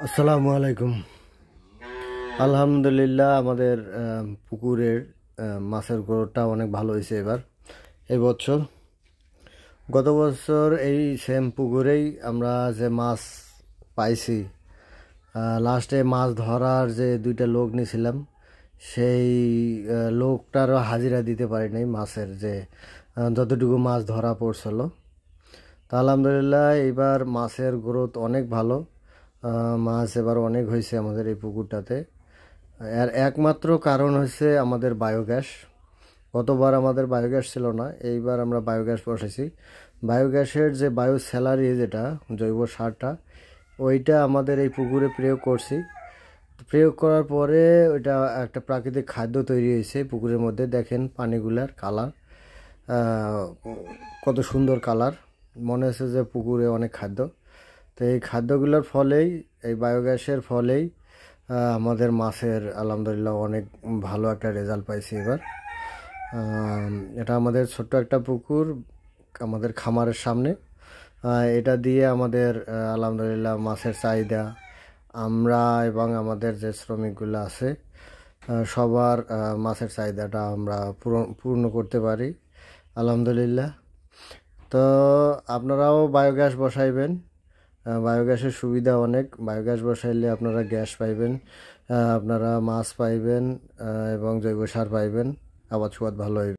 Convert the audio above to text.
আসসালামু আলাইকুম। আলহামদুলিল্লাহ আমাদের পুকুরের মাছের গ্রোথটা অনেক ভালো হয়েছে এই বছর। গত বছর এই সেম পুকুরেই আমরা যে মাছ পাইছি, লাস্টে মাছ ধরার যে দুইটা লোক নিয়েছিলাম, সেই লোকটারও হাজিরা দিতে পারি নাই মাছের যে যতটুকু মাছ ধরা পড়ছিল। তা আলহামদুলিল্লাহ এইবার মাছের গ্রোথ অনেক ভালো। মাছ এবার অনেক হয়েছে আমাদের এই পুকুরটাতে। এর একমাত্র কারণ হচ্ছে আমাদের বায়োগ্যাস। গতবার আমাদের বায়োগ্যাস ছিল না, এইবার আমরা বায়োগ্যাস বসেছি। বায়োগ্যাসের যে বায়ো স্যালারি, যেটা জৈব সারটা, ওইটা আমাদের এই পুকুরে প্রয়োগ করছি। প্রয়োগ করার পরে ওইটা একটা প্রাকৃতিক খাদ্য তৈরি হয়েছে পুকুরের মধ্যে। দেখেন পানিগুলার কালার কত সুন্দর কালার, মনে হচ্ছে যে পুকুরে অনেক খাদ্য। তো এই খাদ্যগুলোর ফলেই, এই বায়োগ্যাসের ফলেই আমাদের মাছের আলহামদুলিল্লাহ অনেক ভালো একটা রেজাল্ট পাইছি এবার। এটা আমাদের ছোট্ট একটা পুকুর আমাদের খামারের সামনে। এটা দিয়ে আমাদের আলহামদুলিল্লাহ মাছের চাহিদা আমরা এবং আমাদের যে শ্রমিকগুলো আছে সবার মাছের চাহিদাটা আমরা পূর্ণ করতে পারি আলহামদুলিল্লাহ। তো আপনারাও বায়োগ্যাস বসাইবেন। বায়োগ্যাসের সুবিধা অনেক। বায়োগ্যাস বসাইলে আপনারা গ্যাস পাইবেন, আপনারা মাছ পাইবেন এবং জৈব সার পাইবেন, আবাদ সুবাদ ভালো হইবে।